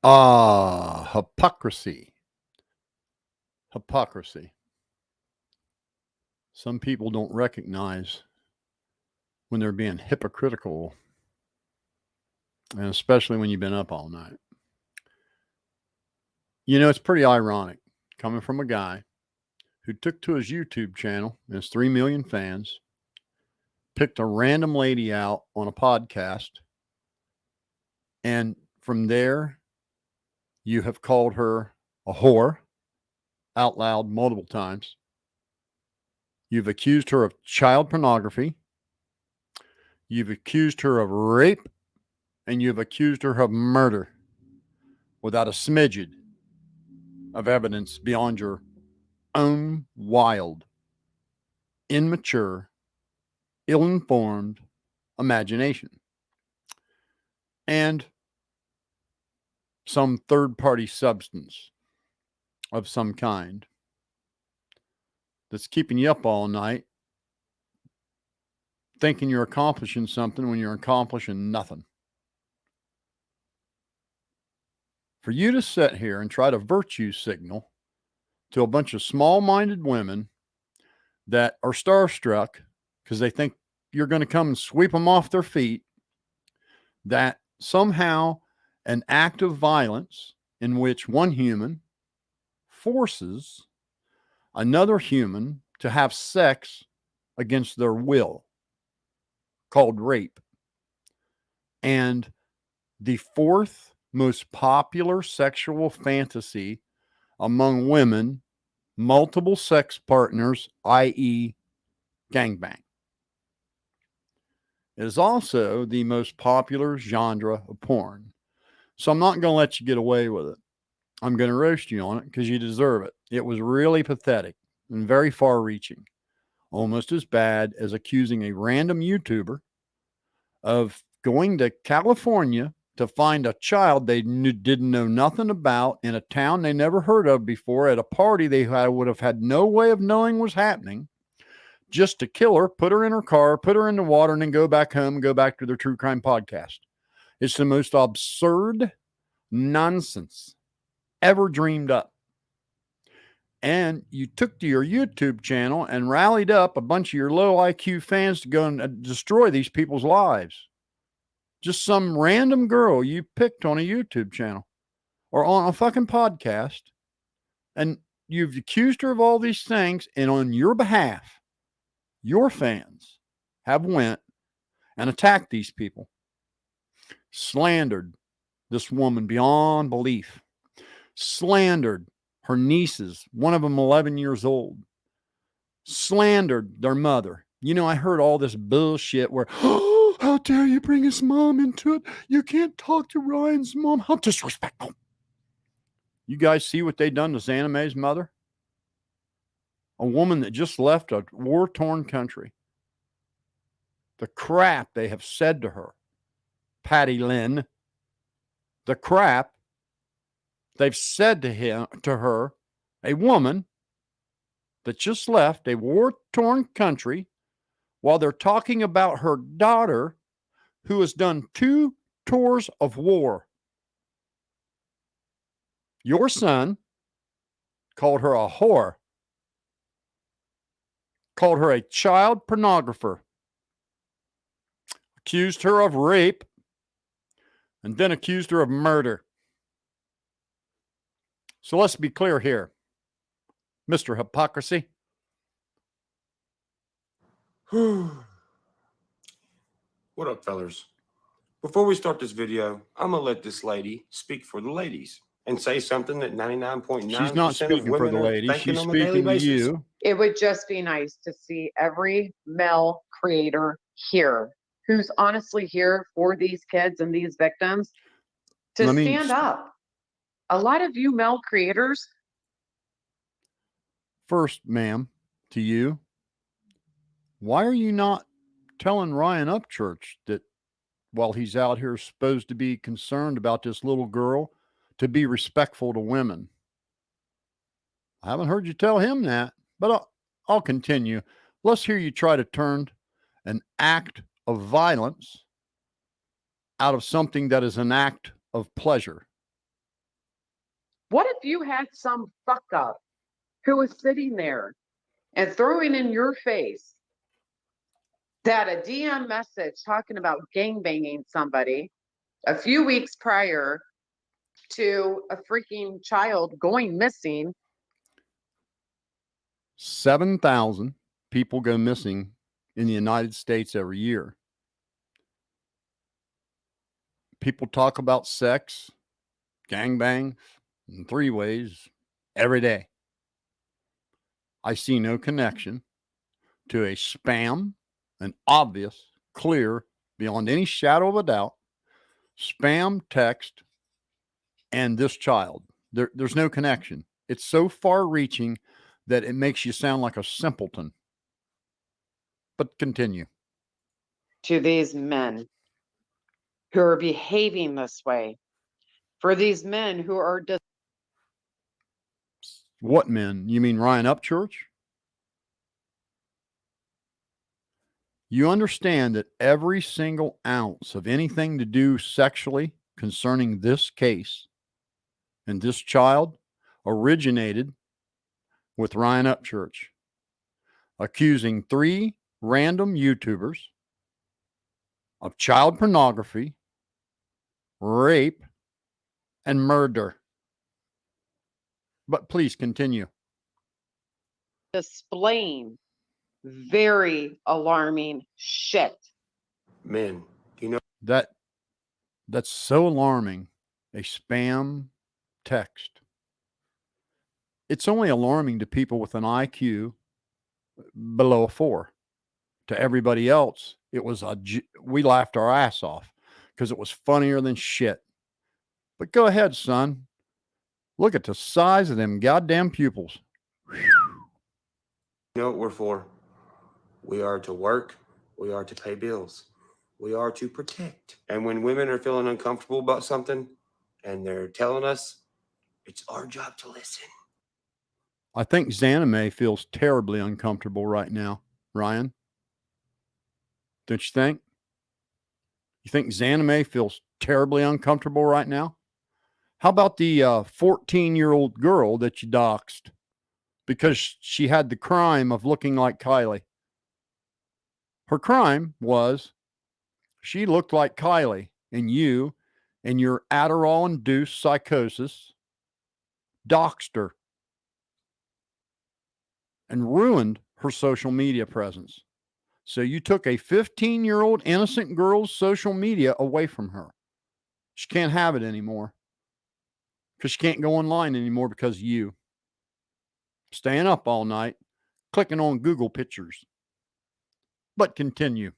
Hypocrisy. Hypocrisy. Some people don't recognize when they're being hypocritical, and especially when you've been up all night. You know, it's pretty ironic coming from a guy who took to his YouTube channel and his 3 million fans, picked a random lady out on a podcast, and from there, you have called her a whore out loud multiple times. You've accused her of child pornography. You've accused her of rape, and you've accused her of murder without a smidgen of evidence beyond your own wild, immature, ill-informed imagination and some third-party substance of some kind that's keeping you up all night thinking you're accomplishing something when you're accomplishing nothing. For you to sit here and try to virtue signal to a bunch of small-minded women that are starstruck because they think you're going to come and sweep them off their feet, that somehow an act of violence in which one human forces another human to have sex against their will, called rape, and the fourth most popular sexual fantasy among women, multiple sex partners, i.e., gangbang. It is also the most popular genre of porn. So I'm not going to let you get away with it. I'm going to roast you on it because you deserve it. It was really pathetic and very far reaching, almost as bad as accusing a random YouTuber of going to California to find a child they didn't know nothing about in a town they never heard of before at a party they would have had no way of knowing was happening, just to kill her, put her in her car, put her in the water, and then go back home and go back to their true crime podcast. It's the most absurd nonsense ever dreamed up. And you took to your YouTube channel and rallied up a bunch of your low IQ fans to go and destroy these people's lives. Just some random girl you picked on a YouTube channel or on a fucking podcast, and you've accused her of all these things, and on your behalf, your fans have went and attacked these people, slandered this woman beyond belief, slandered her nieces, one of them 11 years old, slandered their mother. You know, I heard all this bullshit where, oh, how dare you bring his mom into it? You can't talk to Ryan's mom. How disrespectful. You guys see what they done to Xaname's mother? A woman that just left a war-torn country. The crap they have said to her. Paty Lynn. The crap they've said to her, a woman that just left a war-torn country, while they're talking about her daughter who has done 2 tours of war. Your son called her a whore, called her a child pornographer, accused her of rape, and then accused her of murder. So let's be clear here, Mr. Hypocrisy. What up, fellas? Before we start this video, I'm going to let this lady speak for the ladies and say something that 99.9% She's not speaking of women for the ladies. are thinking She's on a daily speaking to basis. you. It would just be nice to see every male creator here who's honestly here for these kids and these victims to stand up. A lot of you male creators. First, ma'am, to you, why are you not telling Ryan Upchurch that while he's out here supposed to be concerned about this little girl, to be respectful to women? I haven't heard you tell him that, but I'll continue. Let's hear you try to turn an act of violence out of something that is an act of pleasure. What if you had some fuck up who was sitting there and throwing in your face that a DM message talking about gangbanging somebody a few weeks prior to a freaking child going missing? 7,000 people go missing in the United States every year. People talk about sex, gangbangs, and three-ways every day. I see no connection to a spam, an obvious, clear, beyond any shadow of a doubt, spam text and this child. There's no connection. It's so far-reaching that it makes you sound like a simpleton. But continue. To these men who are behaving this way, for these men who are What men? You mean Ryan Upchurch? You understand that every single ounce of anything to do sexually concerning this case and this child originated with Ryan Upchurch accusing 3 random YouTubers of child pornography, rape, and murder. But please continue. displaying very alarming shit. Men, you know, That's so alarming. A spam text. It's only alarming to people with an IQ below a 4. To everybody else, it was we laughed our ass off because it was funnier than shit. But go ahead, son. Look at the size of them goddamn pupils. you know what we're for? We are to work. We are to pay bills. We are to protect. And when women are feeling uncomfortable about something and they're telling us, it's our job to listen. I think Zanime feels terribly uncomfortable right now, Ryan. Don't you think? You think Zanime feels terribly uncomfortable right now? How about the 14-year-old girl that you doxed because she had the crime of looking like Kylie? Her crime was she looked like Kylie, and you and your Adderall-induced psychosis doxed her and ruined her social media presence. So you took a 15-year-old innocent girl's social media away from her. She can't have it anymore because she can't go online anymore because of you. Staying up all night, clicking on Google pictures. But continue.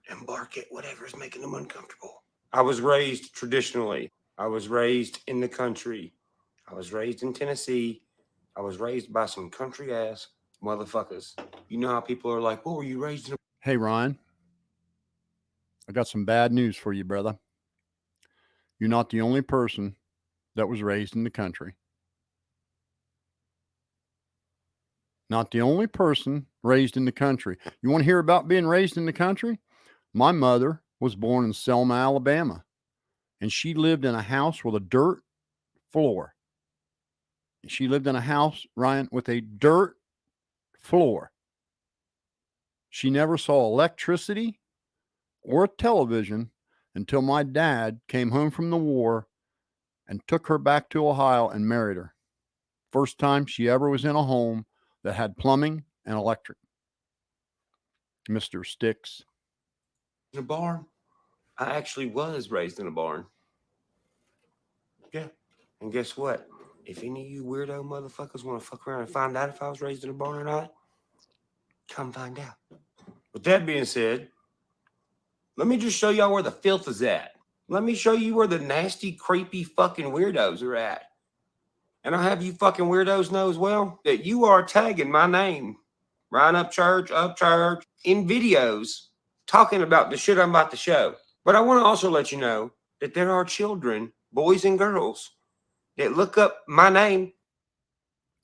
And bark at whatever's making them uncomfortable. I was raised traditionally. I was raised in the country. I was raised in Tennessee. I was raised by some country ass motherfuckers. You know how people are like, "What were you raised in?" Hey, Ryan, I got some bad news for you, brother. You're not the only person that was raised in the country. Not the only person raised in the country. You want to hear about being raised in the country? My mother was born in Selma, Alabama, and she lived in a house with a dirt floor. She lived in a house, Ryan, with a dirt floor. She never saw electricity or a television until my dad came home from the war and took her back to Ohio and married her. First time she ever was in a home that had plumbing and electric. Mr. Sticks. a barn? I actually was raised in a barn. Yeah. And guess what? If any of you weirdo motherfuckers want to fuck around and find out if I was raised in a barn or not, come find out. With that being said, let me just show y'all where the filth is at. Let me show you where the nasty, creepy fucking weirdos are at. And I'll have you fucking weirdos know as well that you are tagging my name, Ryan Upchurch, in videos talking about the shit I'm about to show. But I want to also let you know that there are children, boys and girls, that look up my name.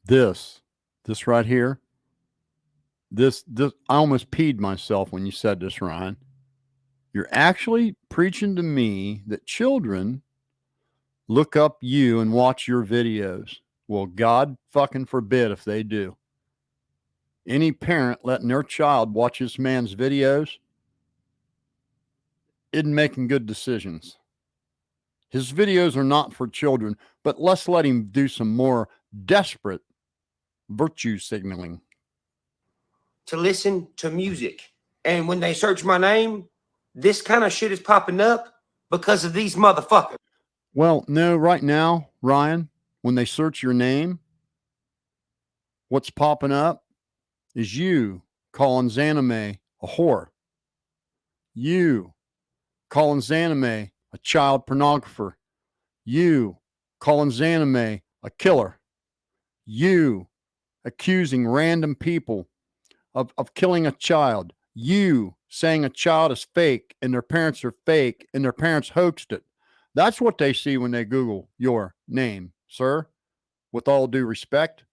This right here, this, I almost peed myself when you said this, Ryan. You're actually preaching to me that children look up you and watch your videos. Well, God fucking forbid if they do. Any parent letting their child watch this man's videos isn't making good decisions. His videos are not for children, but let's let him do some more desperate virtue signaling. To listen to music. And when they search my name, this kind of shit is popping up because of these motherfuckers. Well, no, right now, Ryan, when they search your name, what's popping up is you calling Zanime a whore. You calling Zanime a child pornographer. You calling Zanime a killer. You accusing random people of killing a child. You saying a child is fake and their parents are fake and their parents hoaxed it. That's what they see when they Google your name, sir, with all due respect.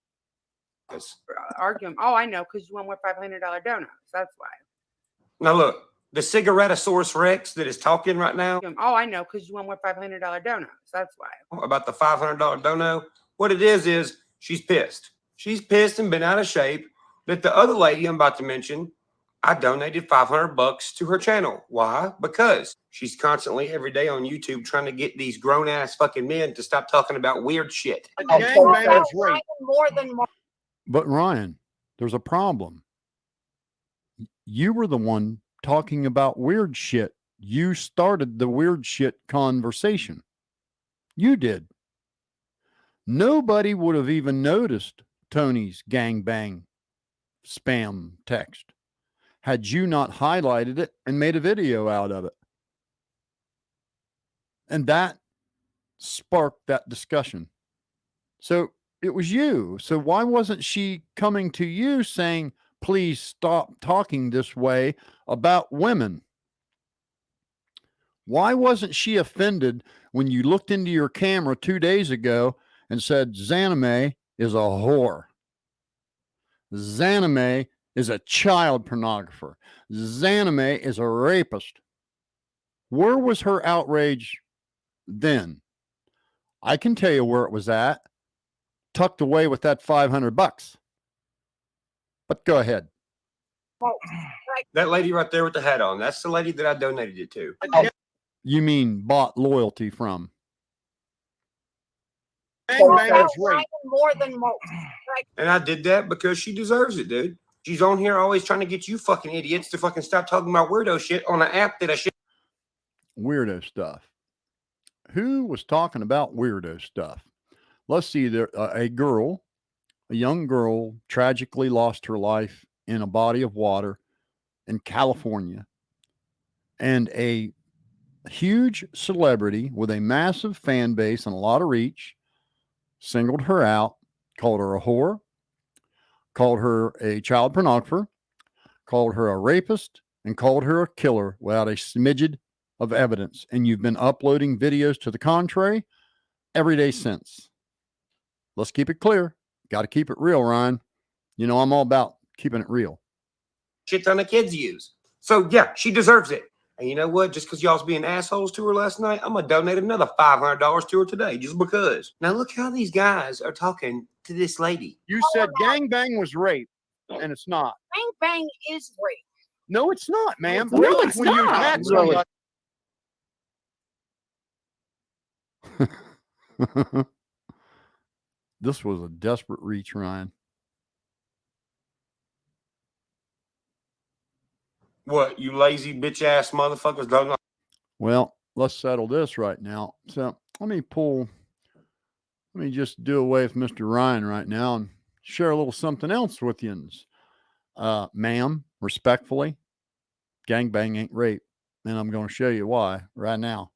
Arguing. Oh, I know, because you want more $500 donuts. That's why. Now look, the Cigarettosaurus Rex that is talking right now. Oh, I know, because you want more $500 donuts. That's why. About the $500 dono. What it is she's pissed. She's pissed and been out of shape that the other lady I'm about to mention, I donated $500 to her channel. Why? Because she's constantly every day on YouTube trying to get these grown ass fucking men to stop talking about weird shit. But Ryan, there's a problem. You were the one talking about weird shit. You started the weird shit conversation. You did. Nobody would have even noticed Tony's gangbang spam text had you not highlighted it and made a video out of it. And that sparked that discussion. So it was you. So why wasn't she coming to you saying, please stop talking this way about women? Why wasn't she offended when you looked into your camera 2 days ago and said, Zanime is a whore? Zanime is a child pornographer. Zanime is a rapist. Where was her outrage then? I can tell you where it was at. Tucked away with that $500. But go ahead. That lady right there with the hat on, that's the lady that I donated it to. You mean bought loyalty from? More than most. And I did that because she deserves it, dude. She's on here always trying to get you fucking idiots to fucking stop talking about weirdo shit on an app that I should. Weirdo stuff. Who was talking about weirdo stuff? Let's see. There, a young girl, tragically lost her life in a body of water in California, and a huge celebrity with a massive fan base and a lot of reach singled her out, called her a whore, called her a child pornographer, called her a rapist, and called her a killer without a smidgen of evidence. And you've been uploading videos to the contrary every day since. Let's keep it clear. Got to keep it real, Ryan. You know, I'm all about keeping it real. Shit ton of kids use. So yeah, she deserves it. And you know what? Just because y'all's being assholes to her last night, I'm going to donate another $500 to her today just because. Now look how these guys are talking to this lady. You said gangbang was rape, and it's not. Gangbang is rape. No, it's not, ma'am. No, Really? it's When you not. attack Really. somebody. This was a desperate reach, Ryan. What, you lazy bitch ass motherfuckers don't know? Well, let's settle this right now. So let me just do away with Mr. Ryan right now and share a little something else with you. Ma'am, respectfully, gangbang ain't rape. And I'm going to show you why right now.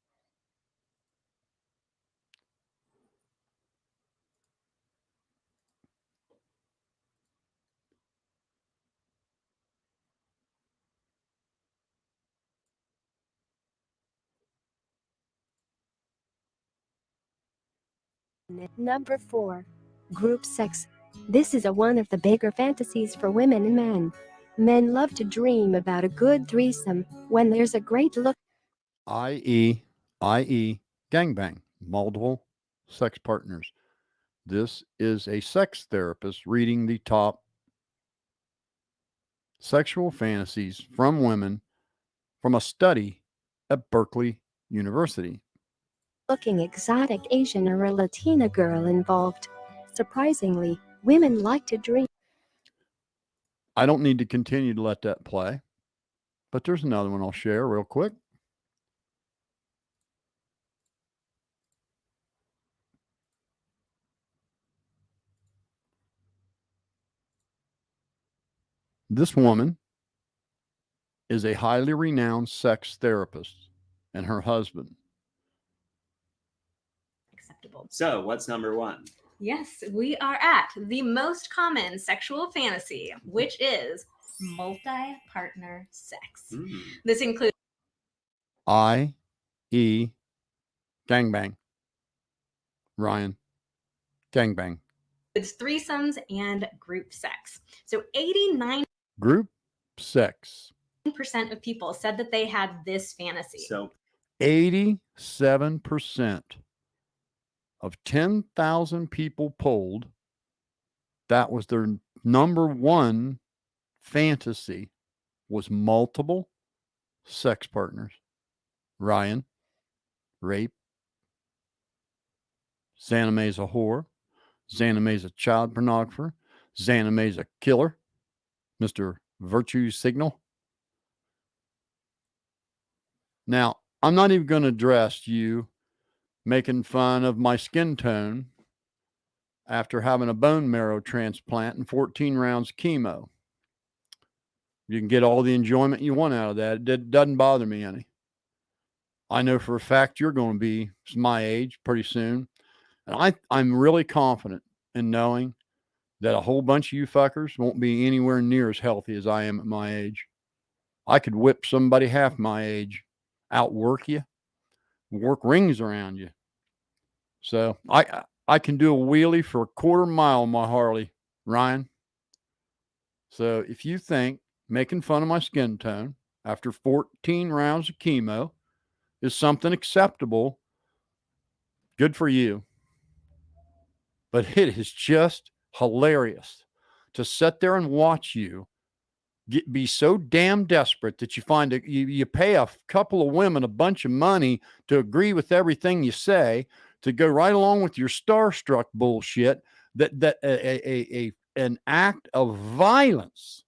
Number 4. Group sex. This is one of the bigger fantasies for women and men. Men love to dream about a good threesome when there's a great look. I.e. gangbang, multiple sex partners. This is a sex therapist reading the top sexual fantasies from women from a study at Barkley University. Looking exotic Asian or a Latina girl involved. Surprisingly, women like to dream. I don't need to continue to let that play, but there's another one I'll share real quick. This woman is a highly renowned sex therapist and her husband. Acceptable. So, what's number one? Yes, we are at the most common sexual fantasy, which is multi-partner sex. This includes I.E. gangbang. Ryan, gangbang. it's threesomes and group sex. So 89% Group sex. of people said that they had this fantasy. So 87% of 10,000 people polled, that was their number one fantasy, was multiple sex partners. Ryan, rape. Xana May's a whore. Xana May's a child pornographer. Xana May's a killer. Mr. Virtue Signal. Now, I'm not even going to address you making fun of my skin tone after having a bone marrow transplant and 14 rounds of chemo. You can get all the enjoyment you want out of that. It doesn't bother me any. I know for a fact you're going to be my age pretty soon. And I'm really confident in knowing that a whole bunch of you fuckers won't be anywhere near as healthy as I am at my age. I could whip somebody half my age, outwork you, work rings around you. So I can do a wheelie for a quarter mile on my Harley, Ryan. So if you think making fun of my skin tone after 14 rounds of chemo is something acceptable, good for you. But it is just hilarious to sit there and watch you be so damn desperate that you find that you pay a couple of women a bunch of money to agree with everything you say, to go right along with your starstruck bullshit, that an act of violence,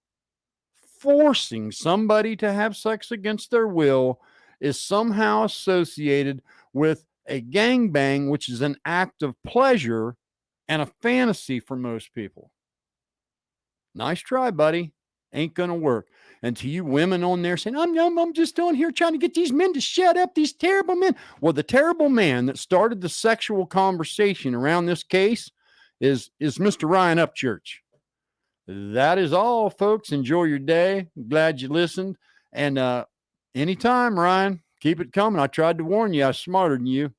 forcing somebody to have sex against their will, is somehow associated with a gangbang, which is an act of pleasure and a fantasy for most people. Nice try, buddy. Ain't gonna work. And to you women on there saying, I'm just on here trying to get these men to shut up, these terrible men. Well, the terrible man that started the sexual conversation around this case is Mr. Ryan Upchurch. That is all, folks. Enjoy your day. Glad you listened. And anytime, Ryan, keep it coming. I tried to warn you. I was smarter than you.